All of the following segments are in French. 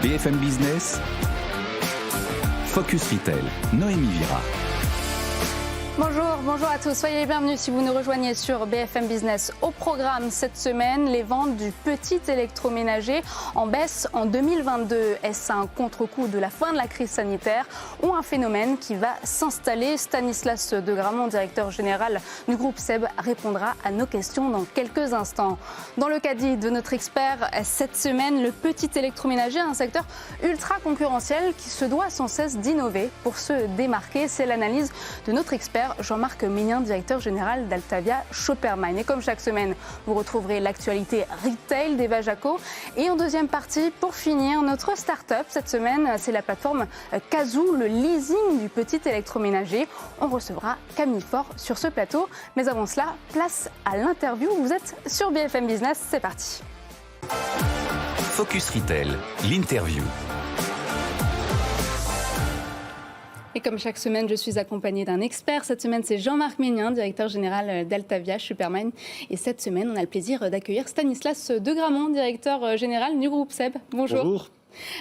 BFM Business, Focus Retail, Noémie Vira. Bonjour à tous, soyez les bienvenus si vous nous rejoignez sur BFM Business. Au programme cette semaine, les ventes du petit électroménager en baisse en 2022. Est-ce un contre-coup de la fin de la crise sanitaire ou un phénomène qui va s'installer? Stanislas de Gramont, directeur général du groupe SEB, répondra à nos questions dans quelques instants. Dans le caddie de notre expert, cette semaine, le petit électroménager, un secteur ultra concurrentiel qui se doit sans cesse d'innover pour se démarquer. C'est l'analyse de notre expert Jean-Marc Ménien, directeur général d'Altavia Shoppermine. Et comme chaque semaine, vous retrouverez l'actualité retail d'Eva Jaco. Et en deuxième partie, pour finir, notre start-up cette semaine, c'est la plateforme Cazoo, le leasing du petit électroménager. On recevra Camille Faure sur ce plateau. Mais avant cela, place à l'interview. Vous êtes sur BFM Business, c'est parti. Focus Retail, l'interview. Et comme chaque semaine, je suis accompagnée d'un expert. Cette semaine, c'est Jean-Marc Ménien, directeur général d'Altavia Shoppermine. Et cette semaine, on a le plaisir d'accueillir Stanislas de Gramont, directeur général du groupe SEB. Bonjour. Bonjour.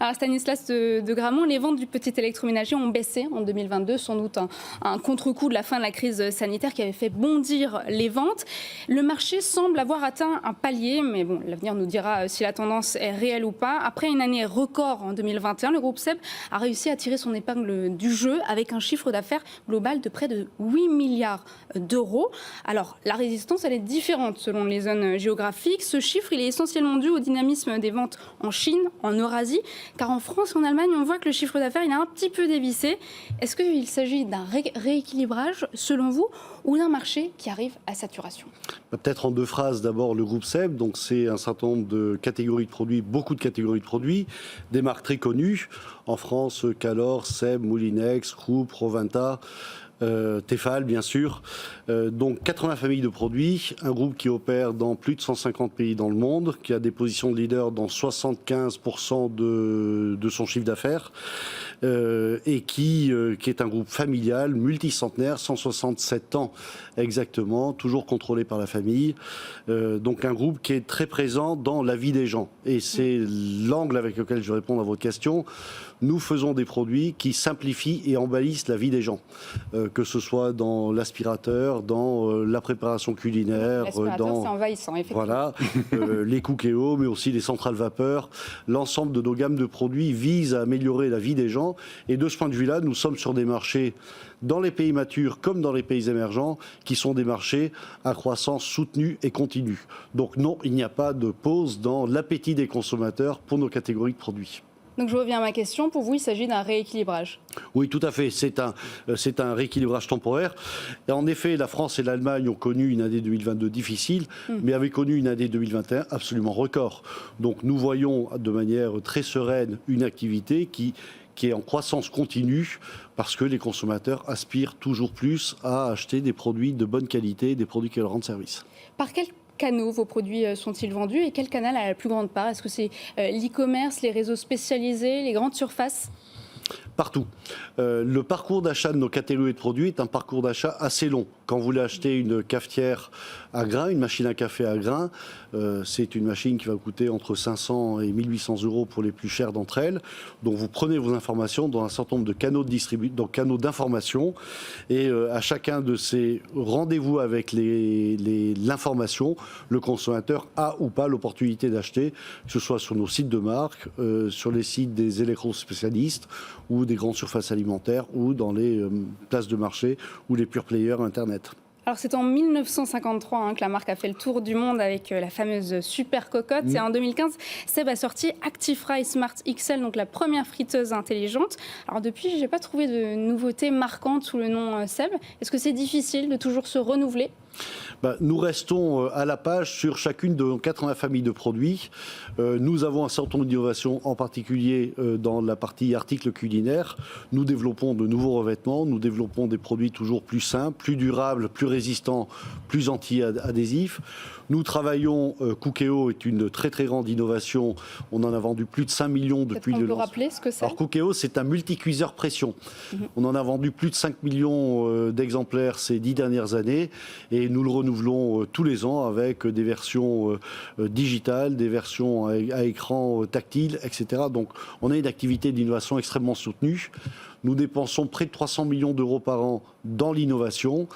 Alors Stanislas de Gramont, les ventes du petit électroménager ont baissé en 2022, sans doute un contre-coup de la fin de la crise sanitaire qui avait fait bondir les ventes. Le marché semble avoir atteint un palier, mais bon, l'avenir nous dira si la tendance est réelle ou pas. Après une année record en 2021, le groupe SEB a réussi à tirer son épingle du jeu avec un chiffre d'affaires global de près de 8 milliards d'euros. Alors la résistance, elle est différente selon les zones géographiques. Ce chiffre, il est essentiellement dû au dynamisme des ventes en Chine, en Eurasie, car en France et en Allemagne, on voit que le chiffre d'affaires il a un petit peu dévissé. Est-ce qu'il s'agit d'un rééquilibrage, selon vous, ou d'un marché qui arrive à saturation? Peut-être en deux phrases. D'abord, le groupe SEB, donc c'est un certain nombre de catégories de produits, beaucoup de catégories de produits, des marques très connues. En France, Calor, SEB, Moulinex, Krupp, Roventa, Tefal, bien sûr. Donc 80 familles de produits, un groupe qui opère dans plus de 150 pays dans le monde, qui a des positions de leader dans 75% de son chiffre d'affaires, et qui est un groupe familial, multicentenaire, 167 ans exactement, toujours contrôlé par la famille. Donc un groupe qui est très présent dans la vie des gens. Et c'est l'angle avec lequel je réponds à votre question. Nous faisons des produits qui simplifient et embellissent la vie des gens, que ce soit dans l'aspirateur, dans la préparation culinaire, l'aspirateur, c'est envahissant, effectivement. Voilà, les cookéos, mais aussi les centrales vapeur. L'ensemble de nos gammes de produits vise à améliorer la vie des gens. Et de ce point de vue-là, nous sommes sur des marchés dans les pays matures comme dans les pays émergents, qui sont des marchés à croissance soutenue et continue. Donc non, il n'y a pas de pause dans l'appétit des consommateurs pour nos catégories de produits. Donc je reviens à ma question. Pour vous, il s'agit d'un rééquilibrage? Oui, tout à fait. C'est un rééquilibrage temporaire. Et en effet, la France et l'Allemagne ont connu une année 2022 difficile, mais avaient connu une année 2021 absolument record. Donc nous voyons de manière très sereine une activité qui est en croissance continue parce que les consommateurs aspirent toujours plus à acheter des produits de bonne qualité, des produits qui leur rendent service. Par quel canaux vos produits sont-ils vendus et quel canal a la plus grande part? Est-ce que c'est l'e-commerce, les réseaux spécialisés, les grandes surfaces? Partout. Le parcours d'achat de nos catégories de produits est un parcours d'achat assez long. Quand vous voulez acheter une cafetière à grains, une machine à café à grains, c'est une machine qui va coûter entre 500 et 1800 euros pour les plus chères d'entre elles. Donc vous prenez vos informations dans un certain nombre de canaux de distribution, donc canaux d'information, et à chacun de ces rendez-vous avec l'information, le consommateur a ou pas l'opportunité d'acheter, que ce soit sur nos sites de marque, sur les sites des électro-spécialistes ou des grandes surfaces alimentaires ou dans les places de marché ou les pure players Internet. Alors c'est en 1953 que la marque a fait le tour du monde avec la fameuse Super Cocotte. Et en 2015, SEB a sorti ActiFry Smart XL, donc la première friteuse intelligente. Alors depuis, je n'ai pas trouvé de nouveautés marquantes sous le nom SEB. Est-ce que c'est difficile de toujours se renouveler? Nous restons à la page sur chacune de nos 80 familles de produits. Nous avons un certain nombre d'innovations, en particulier dans la partie articles culinaires. Nous développons de nouveaux revêtements, nous développons des produits toujours plus simples, plus durables, plus résistants, plus anti-adhésifs. Nous travaillons, Cookéo est une très très grande innovation. On en a vendu plus de 5 millions depuis le lancement. Peut rappeler ce que c'est? Alors Cookéo, c'est un multicuiseur pression. On en a vendu plus de 5 millions d'exemplaires ces 10 dernières années. Et et nous le renouvelons tous les ans avec des versions digitales, des versions à écran tactile, etc. Donc on a une activité d'innovation extrêmement soutenue. Nous dépensons près de 300 millions d'euros par an dans l'innovation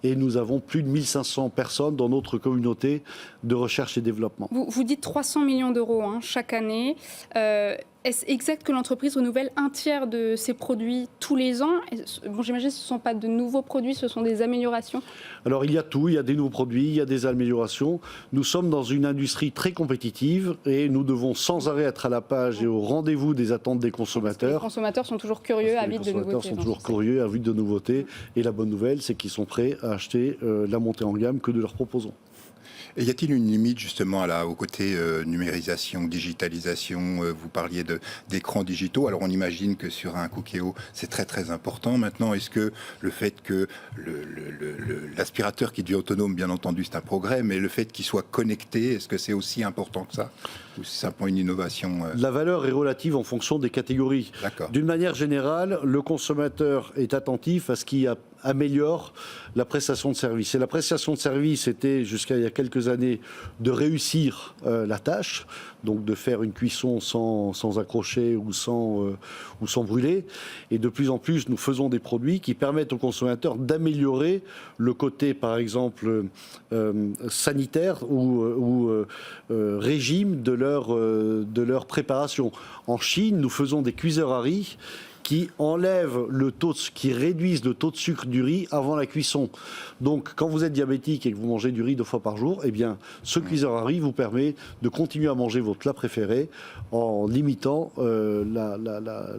et nous avons plus de 1500 personnes dans notre communauté de recherche et développement. Vous dites 300 millions d'euros chaque année. Est-ce exact que l'entreprise renouvelle un tiers de ses produits tous les ans? Bon, j'imagine que ce ne sont pas de nouveaux produits, ce sont des améliorations. Alors il y a tout, il y a des nouveaux produits, il y a des améliorations. Nous sommes dans une industrie très compétitive et nous devons sans arrêt être à la page et au rendez-vous des attentes des consommateurs. Les consommateurs sont toujours curieux, avides de nouveautés. Les consommateurs sont toujours curieux, avides de nouveautés. Et la bonne nouvelle, c'est qu'ils sont prêts à acheter la montée en gamme que nous leur proposons. Et y a-t-il une limite justement au côté numérisation, digitalisation? Vous parliez d'écrans digitaux. Alors on imagine que sur un Cookéo, c'est très très important. Maintenant, est-ce que le fait que l'aspirateur qui devient autonome, bien entendu, c'est un progrès, mais le fait qu'il soit connecté, est-ce que c'est aussi important que ça? Ou c'est simplement une innovation La valeur est relative en fonction des catégories. D'une manière générale, le consommateur est attentif à ce qui améliore la prestation de service. Et la prestation de service était, jusqu'à il y a quelques années, de réussir la tâche, donc de faire une cuisson sans accrocher ou sans brûler. Et de plus en plus, nous faisons des produits qui permettent aux consommateurs d'améliorer le côté, par exemple, sanitaire ou régime de leur préparation. En Chine, nous faisons des cuiseurs à riz qui qui réduisent le taux de sucre du riz avant la cuisson. Donc, quand vous êtes diabétique et que vous mangez du riz 2 fois par jour, eh bien, ce cuiseur à riz vous permet de continuer à manger votre plat préféré en limitant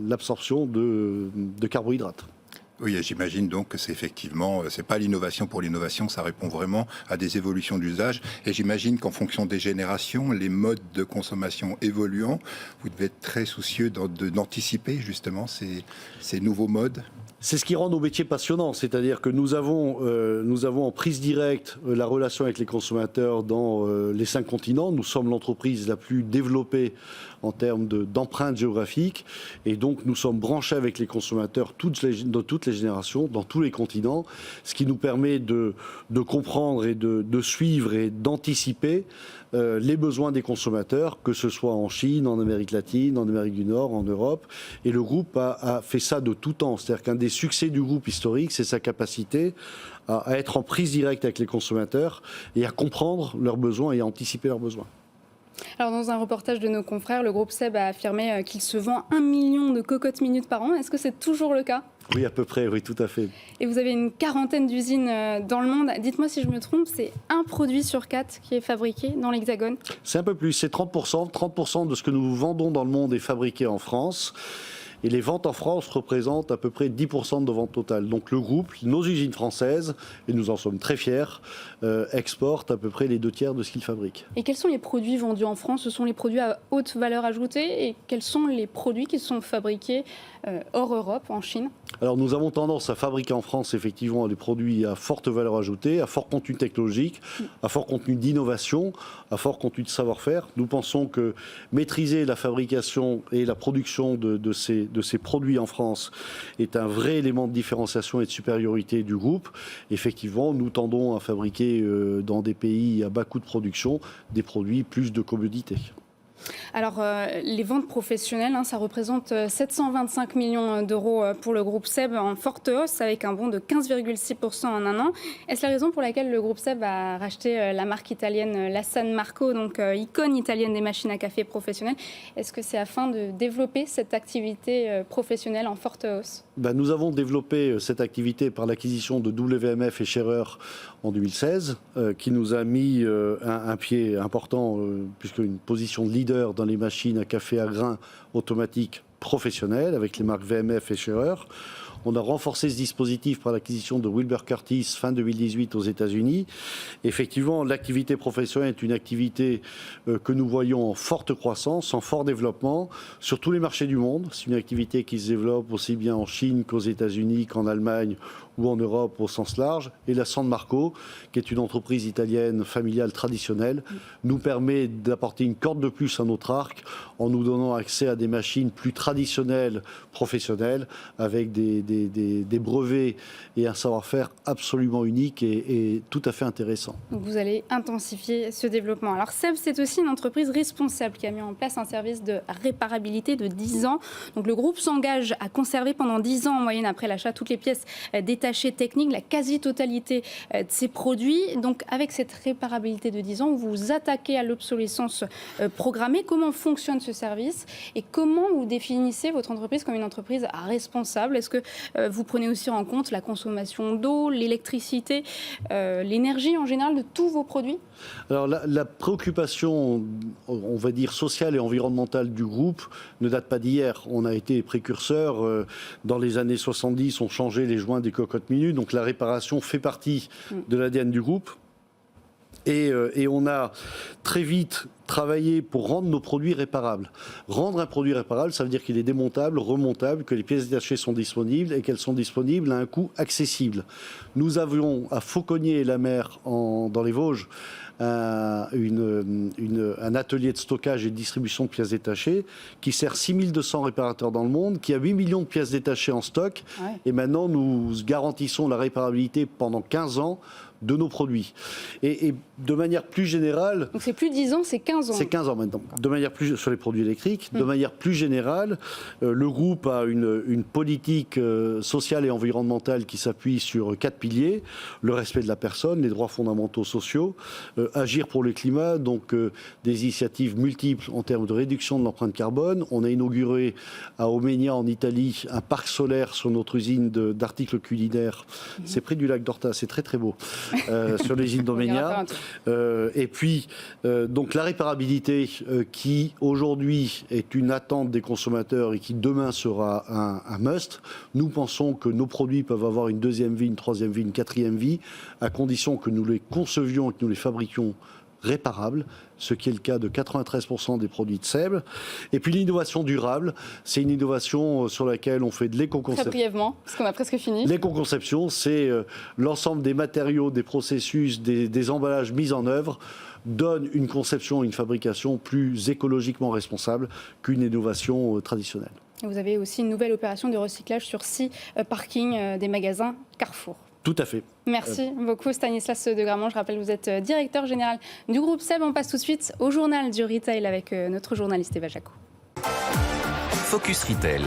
l'absorption de carbohydrates. Oui, j'imagine donc que c'est effectivement, c'est pas l'innovation pour l'innovation, ça répond vraiment à des évolutions d'usage. Et j'imagine qu'en fonction des générations, les modes de consommation évoluant, vous devez être très soucieux d'anticiper justement ces nouveaux modes. C'est ce qui rend nos métiers passionnants, c'est-à-dire que nous avons en prise directe la relation avec les consommateurs dans les 5 continents. Nous sommes l'entreprise la plus développée en termes d'empreinte géographique et donc nous sommes branchés avec les consommateurs de toutes les générations, dans tous les continents, ce qui nous permet de comprendre et de suivre et d'anticiper les besoins des consommateurs, que ce soit en Chine, en Amérique latine, en Amérique du Nord, en Europe. Et le groupe a fait ça de tout temps. C'est-à-dire qu'un des succès du groupe historique, c'est sa capacité à être en prise directe avec les consommateurs et à comprendre leurs besoins et à anticiper leurs besoins. Alors, dans un reportage de nos confrères, le groupe SEB a affirmé qu'il se vend 1 million de cocottes minutes par an. Est-ce que c'est toujours le cas ? Oui, à peu près, oui, tout à fait. Et vous avez une quarantaine d'usines dans le monde. Dites-moi si je me trompe, c'est un produit sur 4 qui est fabriqué dans l'Hexagone ? C'est un peu plus, c'est 30%. 30% de ce que nous vendons dans le monde est fabriqué en France. Et les ventes en France représentent à peu près 10% de nos ventes totales. Donc le groupe, nos usines françaises, et nous en sommes très fiers, exportent à peu près les 2 tiers de ce qu'ils fabriquent. Et quels sont les produits vendus en France ? Ce sont les produits à haute valeur ajoutée. Et quels sont les produits qui sont fabriqués hors Europe, en Chine ? Alors nous avons tendance à fabriquer en France effectivement des produits à forte valeur ajoutée, à fort contenu technologique, à fort contenu d'innovation, à fort contenu de savoir-faire. Nous pensons que maîtriser la fabrication et la production de ces produits en France est un vrai élément de différenciation et de supériorité du groupe. Effectivement, nous tendons à fabriquer dans des pays à bas coût de production des produits plus de commodité. Alors, les ventes professionnelles, ça représente 725 millions d'euros pour le groupe SEB en forte hausse, avec un bond de 15,6% en un an. Est-ce la raison pour laquelle le groupe SEB a racheté la marque italienne La San Marco, donc icône italienne des machines à café professionnelles? Est-ce que c'est afin de développer cette activité professionnelle en forte hausse? Nous avons développé cette activité par l'acquisition de WMF et Schaerer en 2016, qui nous a mis un pied important, puisque une position de leader dans les machines à café à grains automatiques professionnelles avec les marques VMF et Schaerer. On a renforcé ce dispositif par l'acquisition de Wilbur Curtis fin 2018 aux États-Unis. Effectivement, l'activité professionnelle est une activité que nous voyons en forte croissance, en fort développement sur tous les marchés du monde. C'est une activité qui se développe aussi bien en Chine qu'aux États-Unis, qu'en Allemagne ou en Europe au sens large. Et la San Marco, qui est une entreprise italienne familiale traditionnelle, nous permet d'apporter une corde de plus à notre arc en nous donnant accès à des machines plus traditionnelles, professionnelles, avec des brevets et un savoir-faire absolument unique et tout à fait intéressant. Donc vous allez intensifier ce développement. Alors SEB, c'est aussi une entreprise responsable qui a mis en place un service de réparabilité de 10 ans. Donc le groupe s'engage à conserver pendant 10 ans en moyenne après l'achat toutes les pièces détachées techniques, la quasi-totalité de ces produits. Donc avec cette réparabilité de 10 ans, vous vous attaquez à l'obsolescence programmée. Comment fonctionne ce service et comment vous définissez votre entreprise comme une entreprise responsable? Est-ce que vous prenez aussi en compte la consommation d'eau, l'électricité, l'énergie en général de tous vos produits? Alors la préoccupation, on va dire, sociale et environnementale du groupe ne date pas d'hier. On a été précurseurs. Dans les années 70, on changeait les joints des cocottes minutes. Donc la réparation fait partie de l'ADN du groupe. Et on a très vite travaillé pour rendre nos produits réparables. Rendre un produit réparable, ça veut dire qu'il est démontable, remontable, que les pièces détachées sont disponibles et qu'elles sont disponibles à un coût accessible. Nous avions à Fauconnier-et-la-Mer, dans les Vosges, un atelier de stockage et de distribution de pièces détachées qui sert 6200 réparateurs dans le monde, qui a 8 millions de pièces détachées en stock. Ouais. Et maintenant, nous garantissons la réparabilité pendant 15 ans de nos produits. Et de manière plus générale... Donc c'est plus 10 ans, c'est 15 ans. C'est 15 ans maintenant. De manière plus sur les produits électriques. De manière plus générale, le groupe a une politique sociale et environnementale qui s'appuie sur 4 piliers. Le respect de la personne, les droits fondamentaux sociaux, agir pour le climat, donc des initiatives multiples en termes de réduction de l'empreinte carbone. On a inauguré à Omegna, en Italie, un parc solaire sur notre usine d'articles culinaires. C'est près du lac d'Orta, c'est très très beau. Sur l'usine d'Omegna. Et puis, donc la réparabilité qui aujourd'hui est une attente des consommateurs et qui demain sera un must. Nous pensons que nos produits peuvent avoir une deuxième vie, une troisième vie, une quatrième vie, à condition que nous les concevions et que nous les fabriquions réparables, ce qui est le cas de 93% des produits de SEB. Et puis l'innovation durable, c'est une innovation sur laquelle on fait de l'éco-conception. Très brièvement, parce qu'on a presque fini. L'éco-conception, c'est l'ensemble des matériaux, des processus, des emballages mis en œuvre donne une conception et une fabrication plus écologiquement responsable qu'une innovation traditionnelle. Vous avez aussi une nouvelle opération de recyclage sur 6 parkings des magasins Carrefour. Tout à fait. Merci beaucoup Stanislas de Gramont. Je rappelle que vous êtes directeur général du groupe SEB. On passe tout de suite au journal du retail avec notre journaliste Eva Jaco. Focus Retail.